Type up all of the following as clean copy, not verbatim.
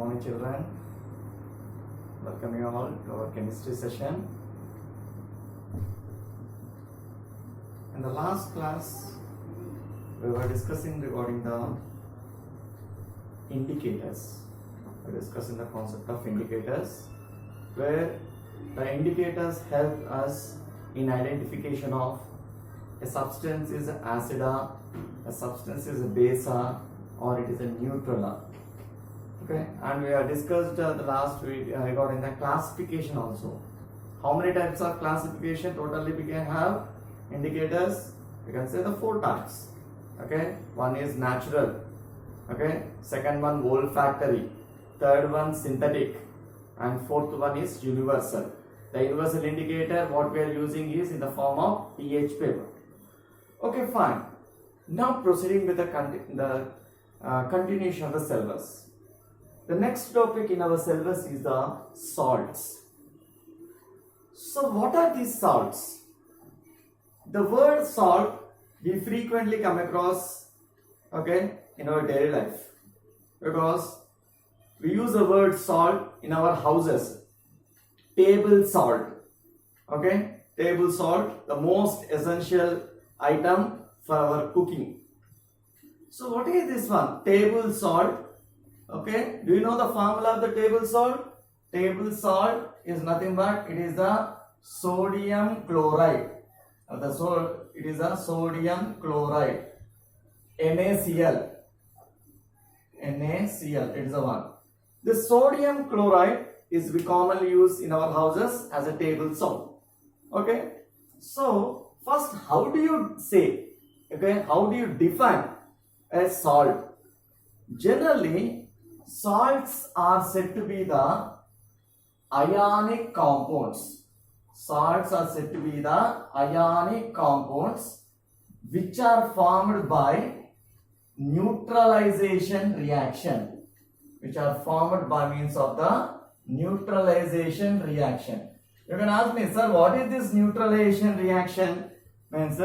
morning children. Welcome you all to our chemistry session. In the last class, we were discussing regarding the indicators. We were discussing the concept of indicators, where the indicators help us in identification of a substance is acid, a substance is a base, or it is a neutral. Okay, and we have discussed the last week regarding the classification also. How many types of classification totally we can have indicators? We can say the 4 types. Okay, one is natural. Okay, second one olfactory, third one synthetic, and fourth one is universal. The universal indicator what we are using is in the form of pH paper. Okay, fine. Now proceeding with the continuation of the syllabus. The next topic in our syllabus is the salts. So what are these salts? The word salt we frequently come across, okay, in our daily life, because we use the word salt in our houses. Table salt, okay, table salt, the most essential item for our cooking. So what is this one? Table salt. Okay, do you know the formula of the table salt? Table salt is nothing but it is the sodium chloride. It is a sodium chloride, NaCl. NaCl, it is the one. The sodium chloride is we commonly use in our houses as a table salt. Okay, so first, how do you say? Okay, how do you define a salt? Generally, salts are said to be the ionic compounds. Salts are said to be the ionic compounds which are formed by neutralization reaction. Which are formed by means of the neutralization reaction. You can ask me, sir, what is this neutralization reaction? Means,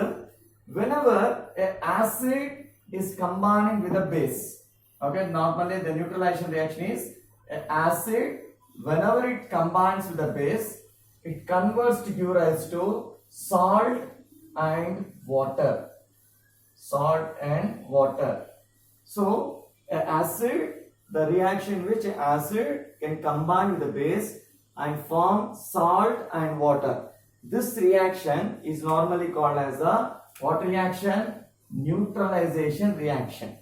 whenever an acid is combining with a base. Okay, normally the neutralization reaction is an acid, whenever it combines with a base, it converts to give rise to salt and water. Salt and water. So, an acid, the reaction in which an acid can combine with the base and form salt and water. This reaction is normally called as the what reaction? Neutralization reaction.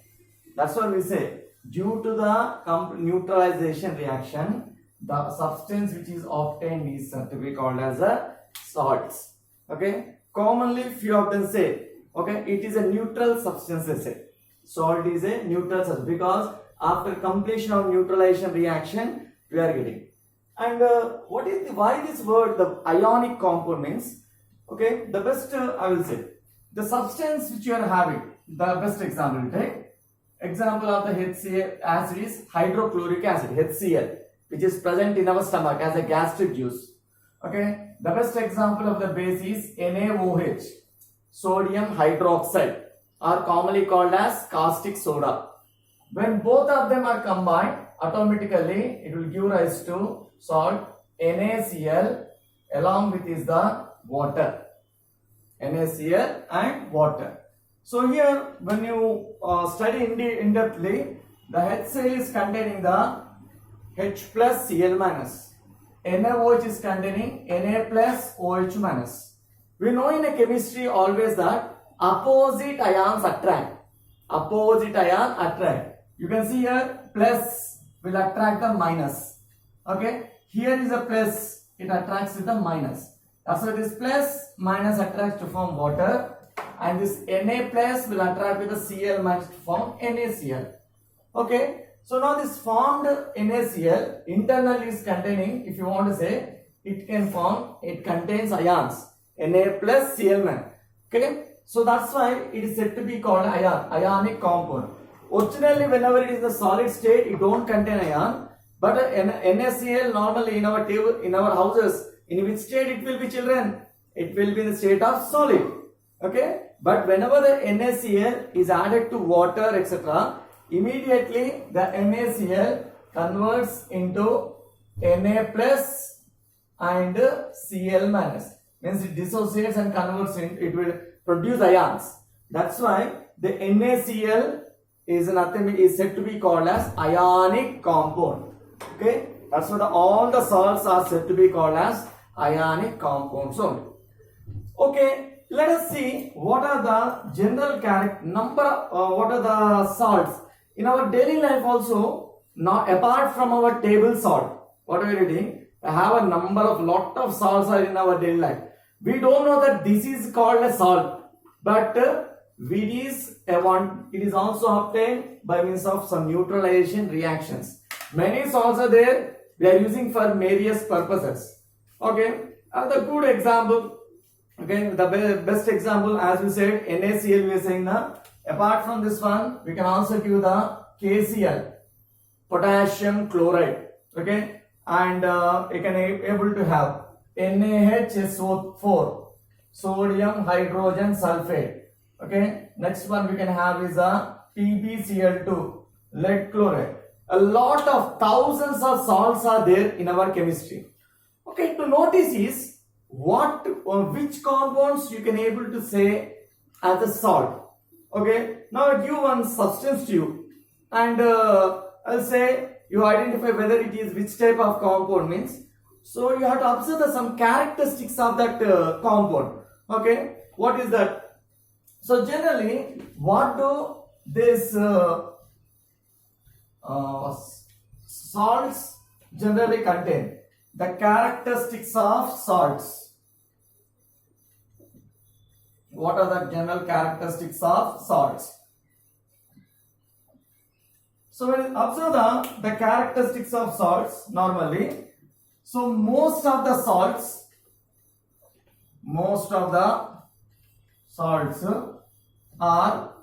That's what we say. Due to the neutralization reaction, the substance which is obtained is said to be called as a salts. Okay. Commonly, few of them say, okay, it is a neutral substance. They say salt is a neutral substance because after completion of neutralization reaction, we are getting. And why this word the ionic compound means? Okay, the best I will say the substance which you are having. The best example you take. Example of the HCl acid is hydrochloric acid, HCl, which is present in our stomach as a gastric juice. Okay, the best example of the base is NaOH, sodium hydroxide, or commonly called as caustic soda. When both of them are combined, automatically it will give rise to salt NaCl along with is the water. NaCl and water. So here, when you study in-depthly, the HCl is containing the H plus Cl minus. NaOH is containing Na plus OH minus. We know in a chemistry always that opposite ions attract. Opposite ion attract. You can see here plus will attract the minus. Okay. Here is a plus. It attracts with the minus. That's why this plus minus attracts to form water. And this Na plus will attract with the Cl minus to form NaCl. Okay. So now this formed NaCl internally is containing, if you want to say, it contains ions. Na plus Cl minus. Okay. So that's why it is said to be called ionic compound. Originally, whenever it is in the solid state, it don't contain ion. But NaCl normally in our table, in our houses, in which state it will be, children? It will be in the state of solid. Okay. But whenever the NaCl is added to water, etc., immediately the NaCl converts into Na plus and Cl minus. Means it dissociates and converts it will produce ions. That's why the NaCl is nothing, is said to be called as ionic compound. Okay, that's what all the salts are said to be called as ionic compounds only. Okay, let us see what are the general what are the salts in our daily life also. Now, apart from our table salt, what are we reading? I have a lot of salts are in our daily life. We don't know that this is called a salt, but it is also obtained by means of some neutralization reactions. Many salts are there. We are using for various purposes. Okay, the good example. Okay, the best example, as we said, NaCl we are saying now. Apart from this one, we can also give the KCl, potassium chloride. Okay, and you can able to have NaHSO4, sodium hydrogen sulfate. Okay, next one we can have is a PbCl2, lead chloride. A lot of thousands of salts are there in our chemistry. Okay, to notice is what or which compounds you can able to say as a salt. Okay, now I give one substance to you, and I'll say you identify whether it is which type of compound means. So you have to observe some characteristics of that compound. Okay, what is that? So generally, what do this salts generally contain? The characteristics of salts. What are the general characteristics of salts? So when you observe the characteristics of salts normally, so most of the salts are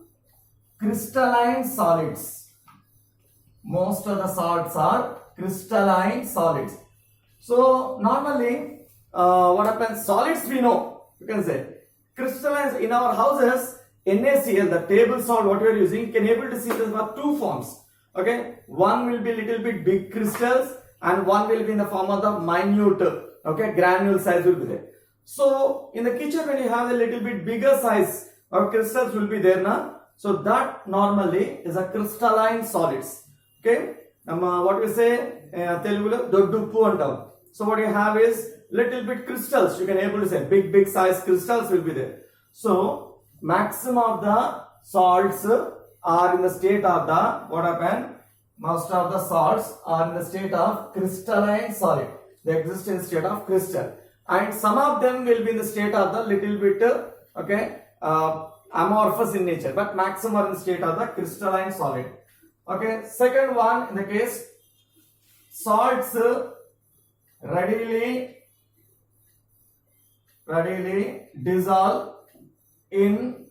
crystalline solids. Most of the salts are crystalline solids. So normally, what happens? Solids we know, you can say. Crystalline in our houses, NaCl, the table salt what we are using, can able to see this in two forms. Okay, one will be little bit big crystals, and one will be in the form of the minute. Okay, granule size will be there. So in the kitchen, when you have a little bit bigger size of crystals will be there now. So that normally is a crystalline solids. Okay, what we say Telugulo doddu uppu antam. So what you have is little bit crystals. You can able to say big size crystals will be there. So maximum of the salts are in the state of the what happened? Most of the salts are in the state of crystalline solid. They exist in state of crystal, and some of them will be in the state of the little bit amorphous in nature, but maximum are in the state of the crystalline solid. Okay, second one, in the case salts readily dissolve in,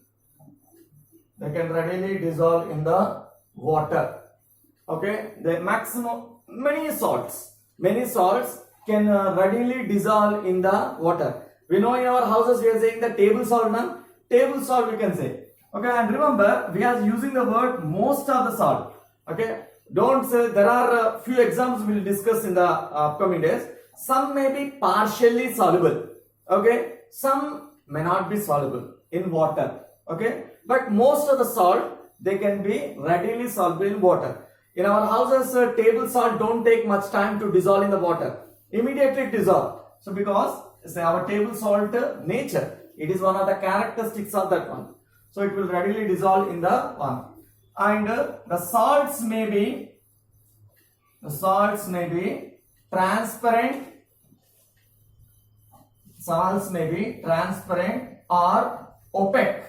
they can readily dissolve in the water. Okay, the maximum, many salts can readily dissolve in the water. We know in our houses we are saying the table salt, now table salt we can say. Okay, and remember we are using the word most of the salt. Okay, don't say, there are a few examples we will discuss in the upcoming days. Some may be partially soluble. Okay, some may not be soluble in water. Okay, but most of the salt, they can be readily soluble in water. In our houses, table salt don't take much time to dissolve in the water. Immediately dissolve. So because say our table salt nature, it is one of the characteristics of that one. So it will readily dissolve in the one. And the salts may be transparent. Salts may be transparent or opaque.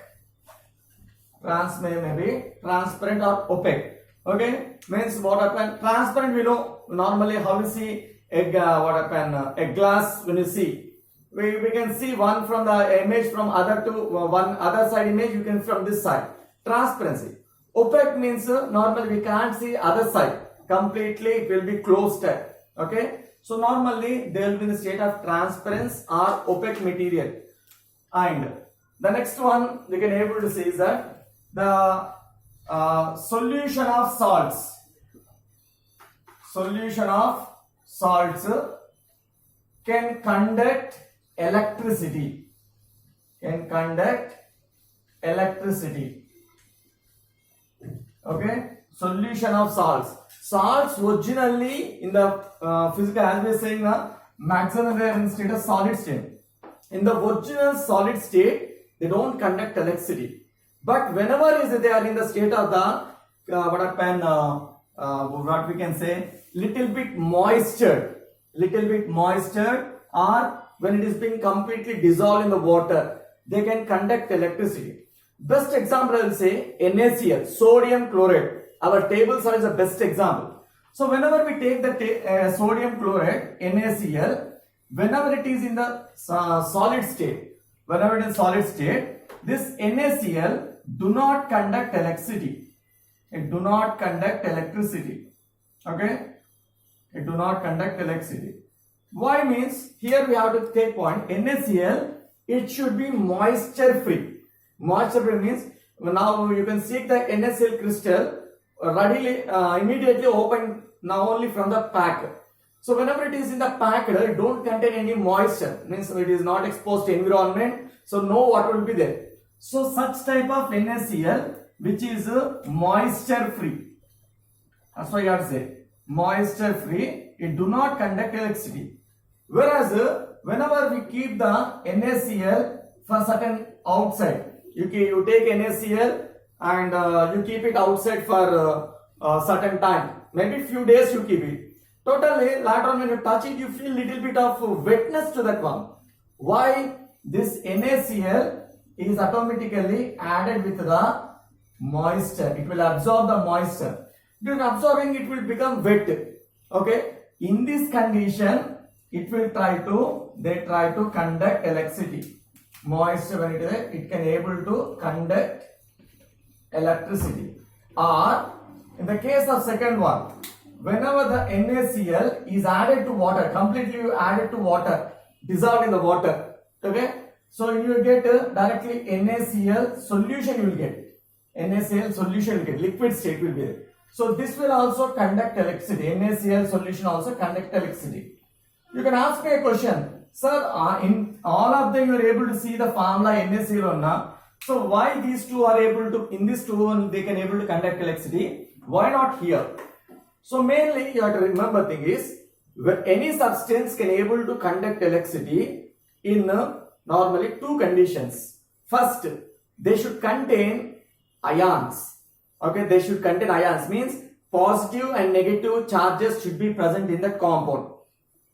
May be transparent or opaque. Okay, means what happen? Transparent we know normally how we see egg. What happen? A glass when you see, we can see one from the image from other to one other side image. You can from this side. Transparency. Opaque means normally we can't see other side completely. It will be closed. Okay. So normally they will be in the state of transparency or opaque material. And the next one we can able to see is that the solution of salts. solution of salts can conduct electricity. Can conduct electricity. Okay, solution of salts. Salts originally in the physical, as we are saying, maximum they are in state of solid state. In the original solid state, they don't conduct electricity. But whenever they are in the state of the what we can say, little bit moisture, or when it is being completely dissolved in the water, they can conduct electricity. Best example I will say NaCl, sodium chloride. Our table salt is the best example. So whenever we take the sodium chloride, NaCl, whenever it is in the solid state, this NaCl do not conduct electricity. It do not conduct electricity. Okay? It do not conduct electricity. Why means, here we have to take point, NaCl, it should be moisture free. Moisture free means, now you can see the NaCl crystal readily, immediately open now only from the pack. So whenever it is in the pack, it don't contain any moisture, means it is not exposed to environment, so no water will be there. So such type of NaCl which is moisture free, that's why you have to say moisture free, it do not conduct electricity. Whereas whenever we keep the NaCl for certain outside, you take NaCl and you keep it outside for a certain time, maybe few days you keep it. Totally later on when you touch it, you feel little bit of wetness to that one. Why? This NaCl is automatically added with the moisture. It will absorb the moisture. During absorbing, it will become wet. Okay. In this condition, it will try to conduct electricity. Moisture, when it can able to conduct electricity. Or in the case of second one, whenever the NaCl is added to water, completely added to water, dissolved in the water. Okay. So you will get directly NaCl solution, you will get. NaCl solution will get, liquid state will be there. So this will also conduct electricity. NaCl solution also conduct electricity. You can ask me a question, sir, in all of them you are able to see the formula NaCl or not. So why these two are able to, in this two they can able to conduct electricity, why not here? So mainly you have to remember thing is, where any substance can able to conduct electricity in normally two conditions. First, they should contain ions. Okay, they should contain ions, means positive and negative charges should be present in the compound.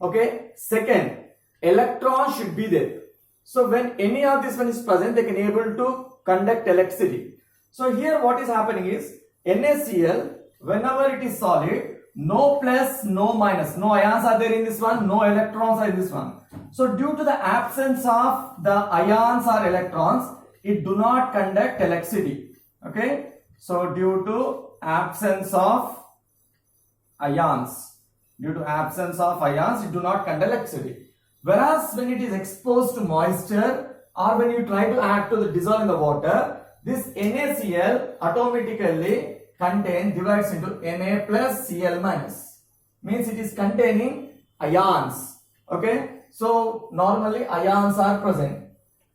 Okay. Second, electrons should be there. So when any of this one is present, they can able to conduct electricity. So here what is happening is, NaCl, whenever it is solid, no plus, no minus, no ions are there in this one, no electrons are in this one. So due to the absence of the ions or electrons, it do not conduct electricity. Okay. So due to absence of ions, it do not conduct electricity. Whereas when it is exposed to moisture or when you try to add to the dissolve in the water, this NaCl automatically divides into Na plus Cl minus. Means it is containing ions. Okay. So normally ions are present.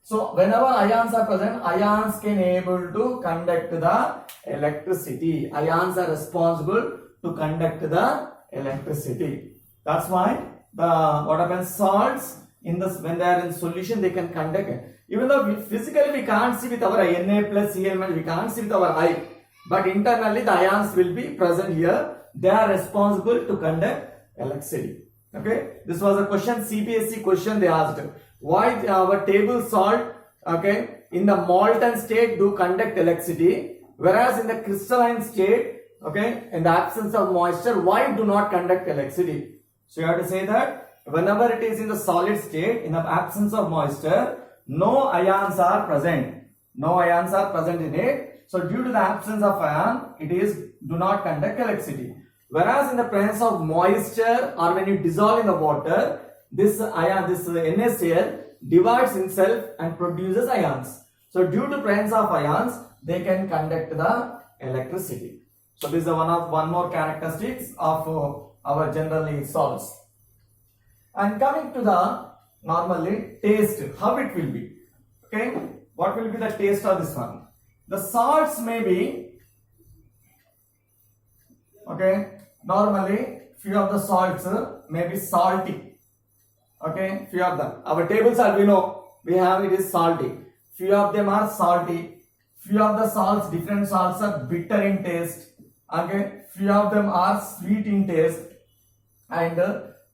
So whenever ions are present, ions can able to conduct the electricity. Ions are responsible to conduct the electricity. That's why what happens, salts in this, when they are in solution, they can conduct it. Even though physically we can't see with our Na plus Cl minus, we can't see with our eye, but internally the ions will be present here. They are responsible to conduct electricity. Okay, this was a question, CBSE question they asked. Why our table salt, okay, in the molten state do conduct electricity, whereas in the crystalline state, okay, in the absence of moisture, why do not conduct electricity? So you have to say that whenever it is in the solid state, in the absence of moisture, no ions are present. No ions are present in it. So due to the absence of ion, it is do not conduct electricity. Whereas in the presence of moisture or when you dissolve in the water, this NaCl divides itself and produces ions. So due to presence of ions, they can conduct the electricity. So this is one more characteristics of our generally salts. And coming to the normally taste, how it will be. Okay, what will be the taste of this one? The salts may be, okay, normally few of the salts may be salty. Okay, few of them. Our table salt, we know we have, it is salty. Few of them are salty. Few of the salts, different salts are bitter in taste. Okay, few of them are sweet in taste, and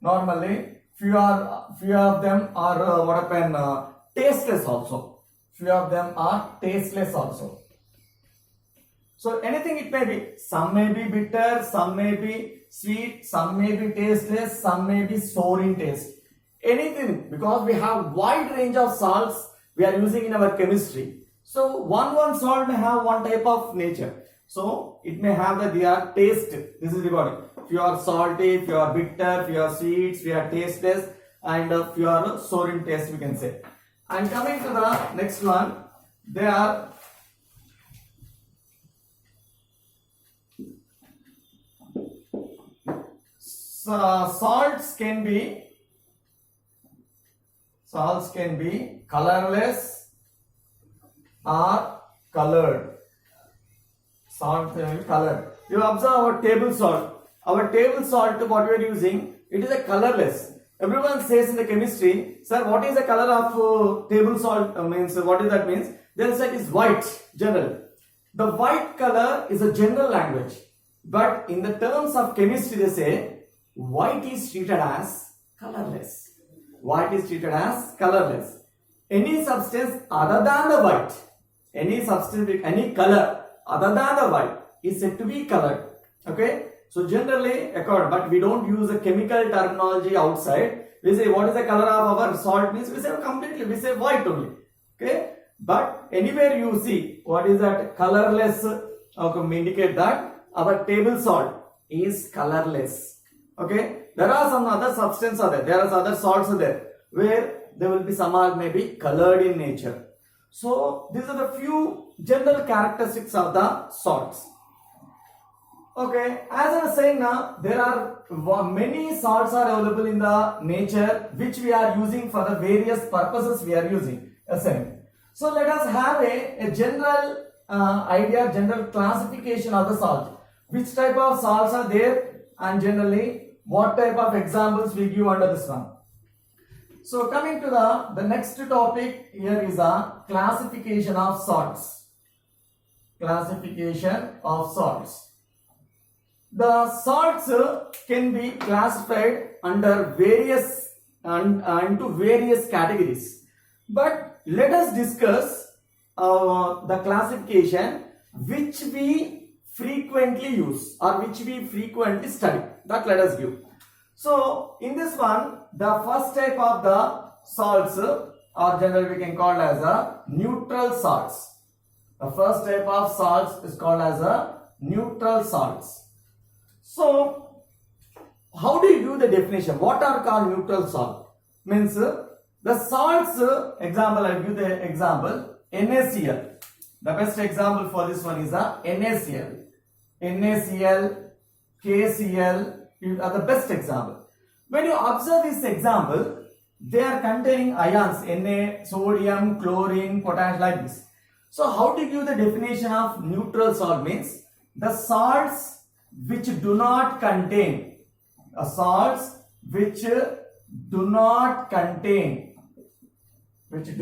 normally few of them are tasteless also. Few of them are tasteless also. So anything it may be. Some may be bitter, some may be sweet, some may be tasteless, some may be sour in taste. Anything, because we have wide range of salts we are using in our chemistry. So one salt may have one type of nature. So it may have their taste. This is recording. Few are salty, few are bitter, few are sweet, few are tasteless, and few are sour in taste, we can say. And coming to the next one, they are salts can be colorless or colored. Salt can be colored. You observe our table salt. Our table salt, what we are using, it is a colorless. Everyone says in the chemistry, sir, what is the color of table salt? Means what is that means? They'll say it is white, general. The white color is a general language. But in the terms of chemistry, they say white is treated as colorless. White is treated as colorless. Any substance other than the white, any substance with any color other than the white is said to be colored. Okay. So generally, but we don't use a chemical terminology outside. We say what is the color of our salt means, we say completely, we say white only. Okay. But anywhere you see what is that colorless, indicate that our table salt is colorless. Okay. There are some other substances are there. There are other salts are there where there will be some are maybe colored in nature. So these are the few general characteristics of the salts. Okay, as I was saying now, there are many salts are available in the nature which we are using for the various purposes we are using. So let us have a general idea, general classification of the salt. Which type of salts are there and generally what type of examples we give under this one. So coming to the next topic here is a classification of salts. Classification of salts. The salts can be classified under various into various categories. But let us discuss the classification which we frequently use or which we frequently study. That let us give. So in this one, the first type of the salts or generally we can call as a neutral salts. The first type of salts is called as a neutral salts. So, how do you do the definition? What are called neutral salt? Means the salts, example, I will give the example, NaCl. The best example for this one is a NaCl. NaCl, KCl are the best example. When you observe this example, they are containing ions, Na, sodium, chlorine, potassium, like this. So, how to give the definition of neutral salt means the salts which do not contain do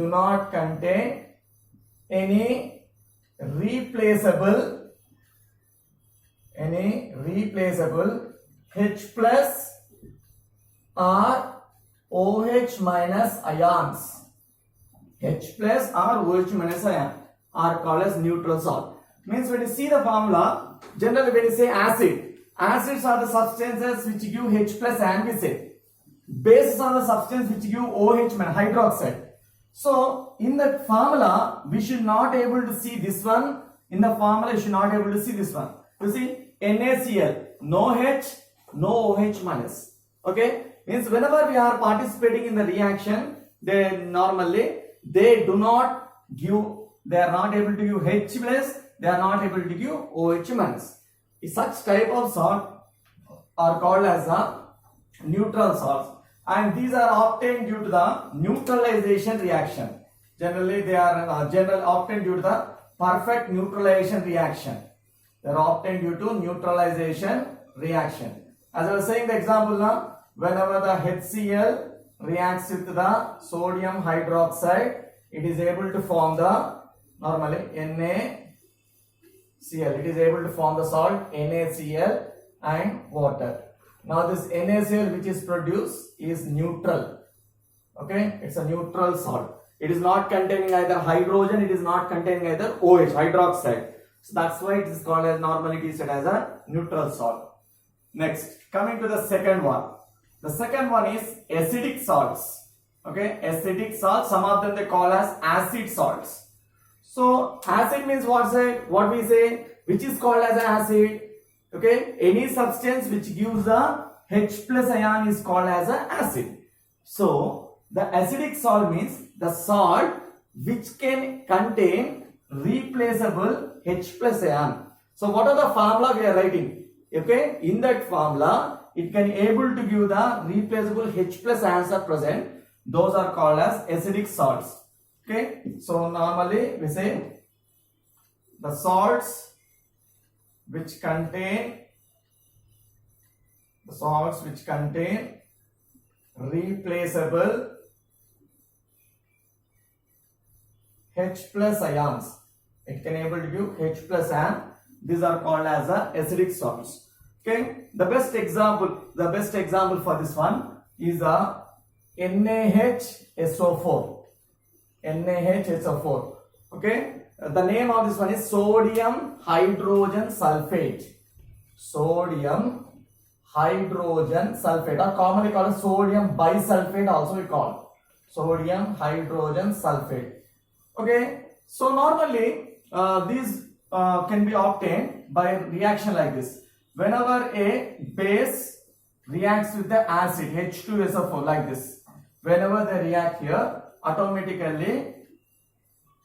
not contain any replaceable H plus or OH minus ions. H plus or OH minus ion are called as neutral salt. Means when you see the formula, generally when you say acid, acids are the substances which give H plus and we say. Bases are the substance which give OH minus hydroxide. So in the formula, we should not able to see this one. In the formula, you should not able to see this one. You see NaCl, no H, no OH minus. Okay, means whenever we are participating in the reaction, they are not able to give H plus, they are not able to give OH minus. Such type of salt are called as a neutral salts, and these are obtained due to the neutralization reaction. Generally, they are obtained due to the perfect neutralization reaction. They are obtained due to neutralization reaction. As I was saying the example now, whenever the HCl reacts with the sodium hydroxide, it is able to form the normally NaCl. It is able to form the salt NaCl and water. Now this NaCl which is produced is neutral. Okay, it's a neutral salt. It is not containing either hydrogen, it is not containing either OH, hydroxide. So that's why it is called as, normally it is said as a neutral salt. Next, coming to the second one. The second one is acidic salts. Okay, acidic salts, some of them they call as acid salts. So acid means what we say, which is called as acid. Okay, any substance which gives a H plus ion is called as an acid. So the acidic salt means the salt which can contain replaceable H plus ion. So what are the formula we are writing? Okay, in that formula it can able to give the replaceable H plus ions are present. Those are called as acidic salts. Okay, so normally we say the salts which contain replaceable H plus ions. It can able to give H plus ion. These are called as acidic salts. Okay, the best example for this one is a NaHSO4. NaHSO4. Okay, the name of this one is sodium hydrogen sulfate. Sodium hydrogen sulfate, or commonly called sodium bisulfate, also we call sodium hydrogen sulfate. Okay, so normally these can be obtained by reaction like this. Whenever a base reacts with the acid H2SO4 like this, whenever they react here, automatically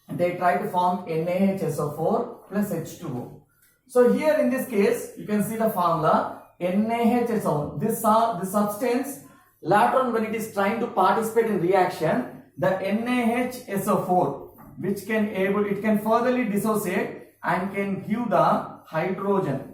they try to form NaHSO4 plus H2O. So here in this case, you can see the formula NaHSO. This substance later on when it is trying to participate in reaction, the NaHSO4 which can furtherly dissociate and can give the hydrogen.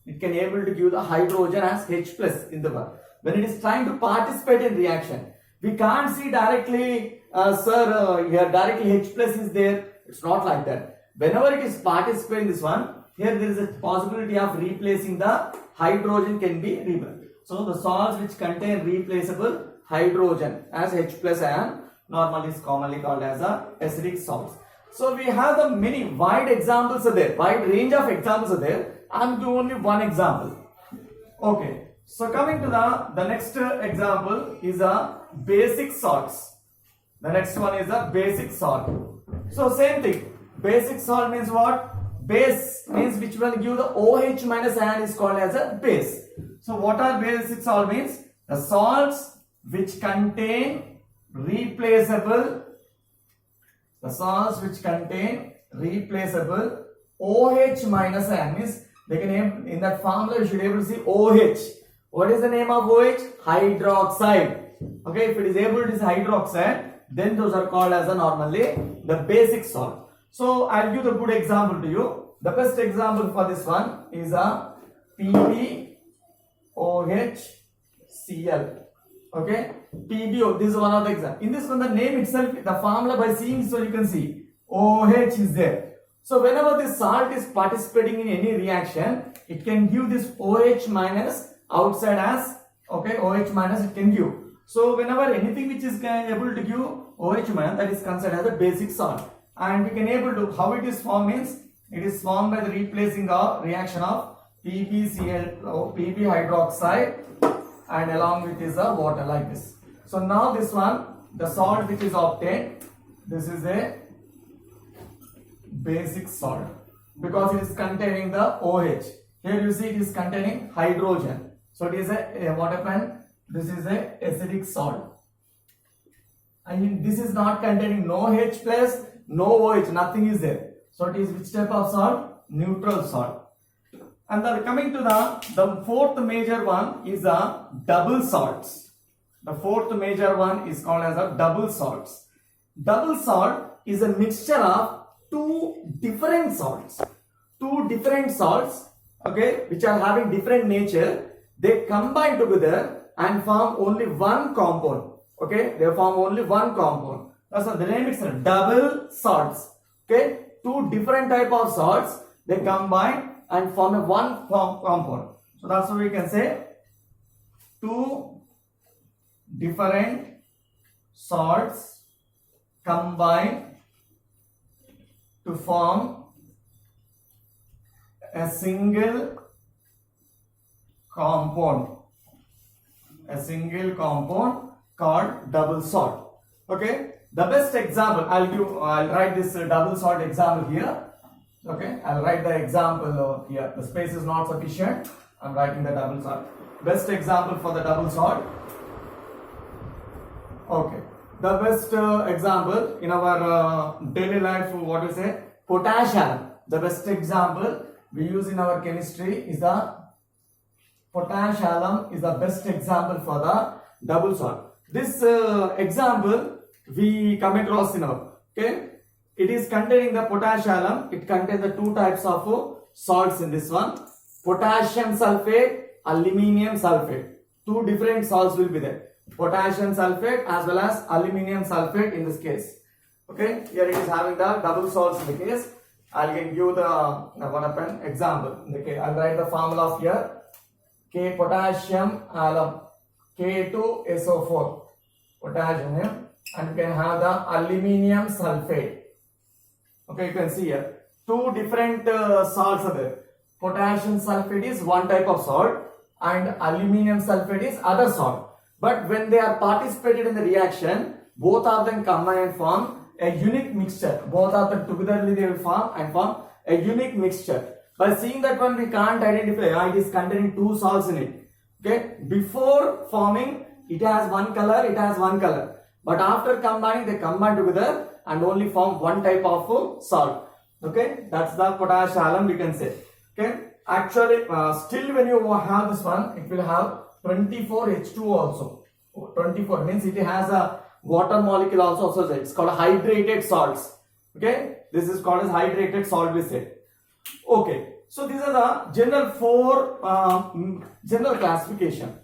It can able to give the hydrogen as H plus in the one. When it is trying to participate in reaction, we can't see directly, here directly H plus is there. It's not like that. Whenever it is participating in this one, here there is a possibility of replacing the hydrogen can be removed. So the salts which contain replaceable hydrogen as H plus ion normally is commonly called as acidic salts. So we have the many wide examples are there, wide range of examples are there. I'm doing only one example. Okay, so coming to the next example is a basic salts. The next one is a basic salt. So same thing. Basic salt means what? Base means which will give the OH minus ion is called as a base. So what are basic salt means? The salts which contain replaceable OH minus ion means they can in that formula you should able to see OH. What is the name of OH? Hydroxide. Okay, if it is able to see hydroxide, then those are called as normally the basic salt. So I'll give a good example to you. The best example for this one is a PbOHCl. Okay, PbO. This is one of the examples. In this one, the name itself, the formula by seeing, so you can see OH is there. So whenever this salt is participating in any reaction, it can give this OH minus outside as, okay, OH minus it can give. So whenever anything which is able to give OH minus, that is considered as a basic salt. And we can able to, how it is formed means, it is formed by the replacing of reaction of PbCl, Pb hydroxide, and along with is a water like this. So now this one, the salt which is obtained, this is a basic salt because it is containing the OH. Here you see it is containing hydrogen. So it is a what happened? This is a acidic salt. I mean this is not containing no H plus, no OH, nothing is there. So it is which type of salt? Neutral salt. And then coming to the fourth major one is the double salts. The fourth major one is called as a double salts. Double salt is a mixture of two different salts. Two different salts, okay, which are having different nature. They combine together and form only one compound. Okay, they form only one compound. That's why the name is double salts. Okay, two different type of salts, they combine and form a one compound. So that's why we can say two different salts combine to form a single compound. A single compound called double salt. Okay, the best example I'll write this double salt example here. Okay, I'll write the example here. The space is not sufficient. I'm writing the double salt. Best example for the double salt. Okay, the best example in our daily life, what we say, potassium. The best example we use in our chemistry is the potassium is the best example for the double salt. This example we come across in our, okay, it is containing the potassium. It contains the two types of salts in this one, potassium sulfate, aluminium sulfate. Two different salts will be there, potassium sulfate as well as aluminium sulfate in this case. Okay, here it is having the double salts in the case. I'll give you the one example. Okay, I'll write the formula of here. K potassium alum, K2SO4 potassium, and you can have the aluminium sulfate. Okay, you can see here two different salts are there. Potassium sulfate is one type of salt and aluminium sulfate is other salt. But when they are participated in the reaction, both of them combine and form a unique mixture. Both of them together they will form a unique mixture. By seeing that one, we can't identify it is containing two salts in it. Okay, before forming it has one color, but after combining they combine together and only form one type of salt. Okay, that's the potassium we can say. Okay, actually still when you have this one, it will have 24H2 also. 24 means it has a water molecule also. It's called hydrated salts. Okay, this is called as hydrated salt we say. Okay, so these are the general four general classification.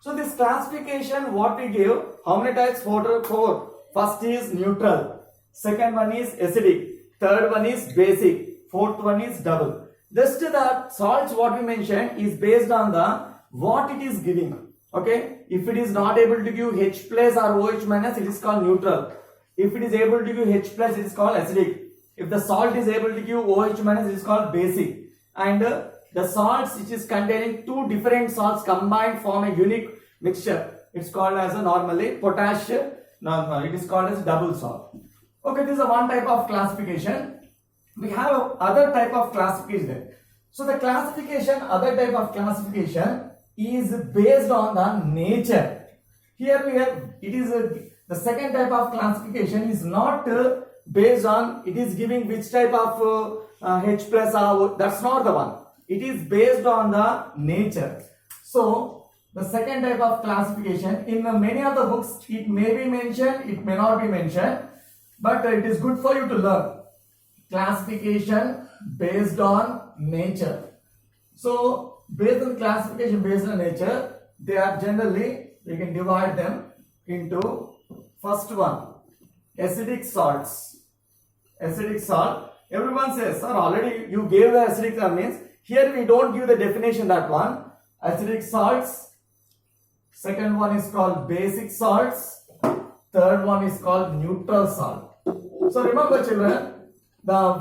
So this classification what we give, how many types? Four. First is neutral, second one is acidic, third one is basic, fourth one is double. Just the salts what we mentioned is based on the what it is giving. Okay, if it is not able to give H plus or OH minus, it is called neutral. If it is able to give H plus, it is called acidic. If the salt is able to give OH minus, it is called basic. And the salts which is containing two different salts combined form a unique mixture. It's called as a normally potassium. It is called as double salt. Okay, this is one type of classification. We have other type of classification. So the classification, other type of classification is based on the nature. Here we have, it is the second type of classification is not based on, it is giving which type of H plus or, that's not the one. It is based on the nature. So the second type of classification, in many of the books it may be mentioned, it may not be mentioned, but it is good for you to learn. Classification based on nature. So based on classification based on nature, they are generally, we can divide them into first one, acidic salts. Acidic salt. Everyone says, sir, already you gave the acidic salt, means here we don't give the definition, that one. Acidic salts. Second one is called basic salts. Third one is called neutral salt. So remember children,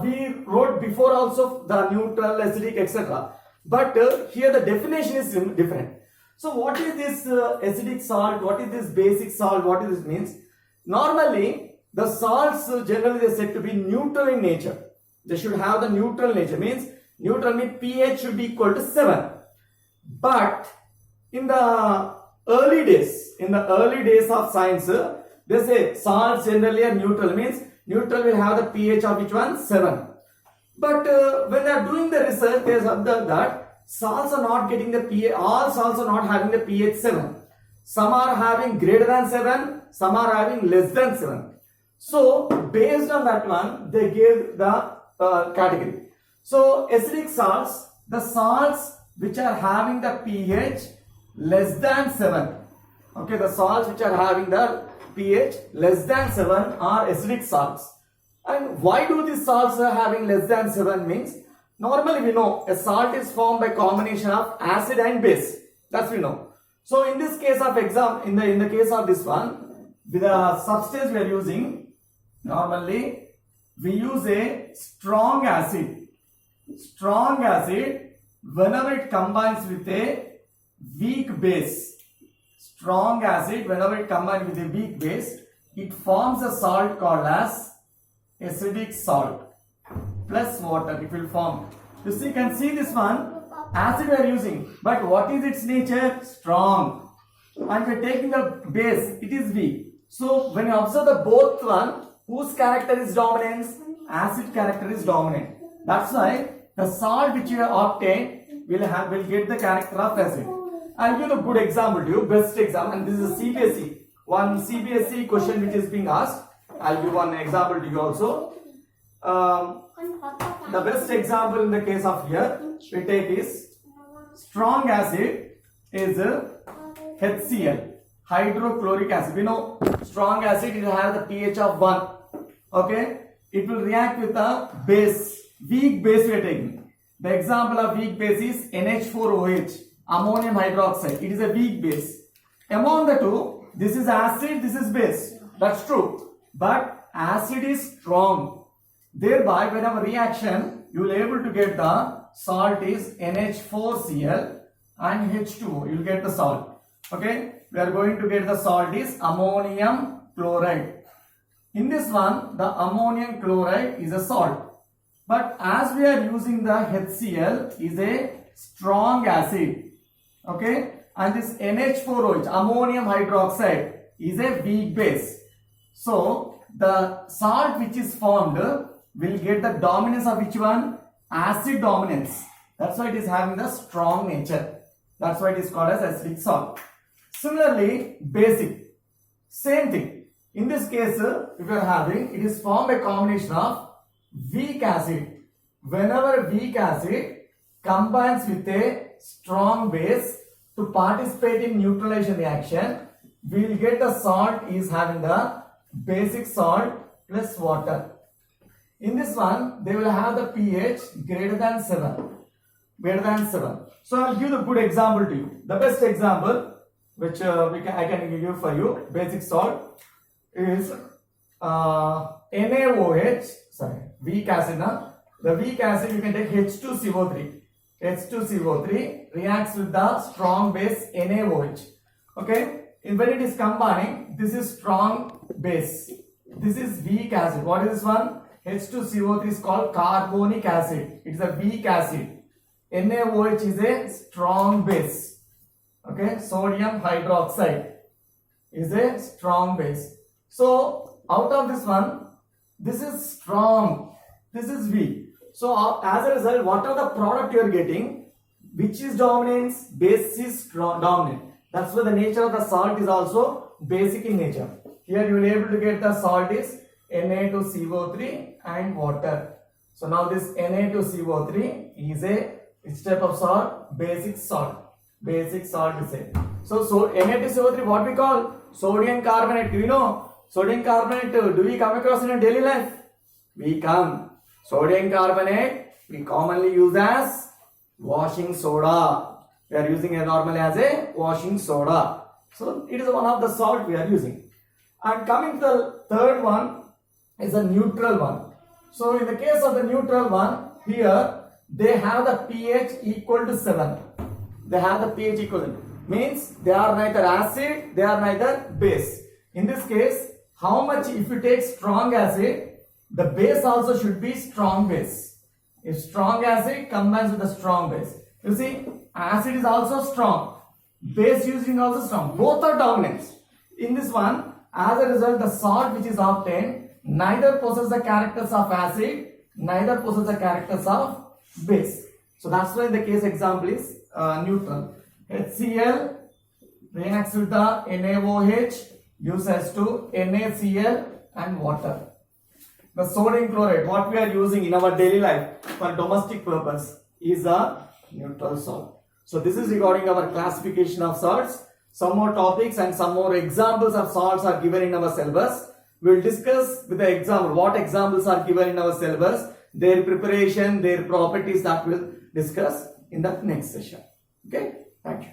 we wrote before also the neutral, acidic, etc. But here the definition is different. So what is this acidic salt? What is this basic salt? What is this means? Normally, the salts generally they are said to be neutral in nature. They should have the neutral nature. Means neutral means pH should be equal to 7. But in the early days of science, they say salts generally are neutral. Means neutral will have the pH of which one? 7. But when they are doing the research, they observe that salts are not getting the pH, all salts are not having the pH 7. Some are having greater than 7, some are having less than 7. So based on that one, they gave the category. So acidic salts, the salts which are having the pH less than 7. Okay, the salts which are having the pH less than 7 are acidic salts. And why do these salts are having less than 7 means? Normally we know a salt is formed by combination of acid and base. That's we know. So in this case of in the case of this one, with the substance we are using, normally we use a strong acid. Strong acid whenever it combines with a weak base. Strong acid whenever it combines with a weak base, it forms a salt called as acidic salt. Plus water it will form. You see, can see this one, acid we are using, but what is its nature? Strong. And we are taking the base, it is weak. So when you observe the both one, whose character is dominant? Acid character is dominant. That's why the salt which you have obtained will get the character of acid. I'll give a good example to you, best example, and this is a CBSE. One CBSE question which is being asked. I'll give one example to you also. The best example in the case of here we take is strong acid is HCl, hydrochloric acid. We know strong acid, it has the pH of 1. Okay, it will react with a base, weak base we are taking. The example of weak base is NH4OH, ammonium hydroxide. It is a weak base. Among the two, this is acid, this is base. That's true. But acid is strong. Thereby, whenever reaction, you will able to get the salt is NH4Cl and H2O. You will get the salt. Okay, we are going to get the salt is ammonium chloride. In this one, the ammonium chloride is a salt. But as we are using the HCl is a strong acid. Okay, and this NH4OH, ammonium hydroxide, is a weak base. So the salt which is formed will get the dominance of which one? Acid dominance. That's why it is having the strong nature. That's why it is called as acidic salt. Similarly, basic. Same thing. In this case, if you are having, it is formed a combination of weak acid. Whenever weak acid combines with a strong base to participate in neutralization reaction, we will get the salt is having the basic salt plus water. In this one, they will have the pH greater than 7. Greater than 7. So I will give a good example to you. The best example which I can give you for you, basic salt, is NaOH, weak acid. The weak acid you can take H2CO3. H2CO3 reacts with the strong base NaOH. Okay, when it is combining, this is strong base. This is weak acid. What is this one? H2CO3 is called carbonic acid. It is a weak acid. NaOH is a strong base. Okay, sodium hydroxide is a strong base. So out of this one, this is strong, this is weak. So as a result, what are the product you are getting? Which is dominant? Base is dominant. That's why the nature of the salt is also basic in nature. Here you will be able to get the salt is Na2CO3 and water. So now this Na2CO3 is a which type of salt? Basic salt. Basic salt is it. So Na2CO3 what we call? Sodium carbonate. Do you know? Sodium carbonate, do we come across in a daily life? We come. Sodium carbonate we commonly use as washing soda. We are using it normally as a washing soda. So it is one of the salt we are using. And coming to the third one is a neutral one. So in the case of the neutral one, here they have the pH equal to 7. They have the pH equal to, means they are neither acid, they are neither base. In this case, how much if you take strong acid, the base also should be strong base. If strong acid combines with a strong base, you see acid is also strong, base using also strong, both are dominant. In this one, as a result, the salt which is obtained neither possesses the characters of acid, neither possesses the characters of base. So that's why the case example is neutral. HCl reacts with the NaOH, gives us to NaCl and water. The sodium chloride, what we are using in our daily life for domestic purpose, is a neutral salt. So this is regarding our classification of salts. Some more topics and some more examples of salts are given in our syllabus. We will discuss with the example, what examples are given in our syllabus, their preparation, their properties, that we'll discuss in the next session. Okay, thank you.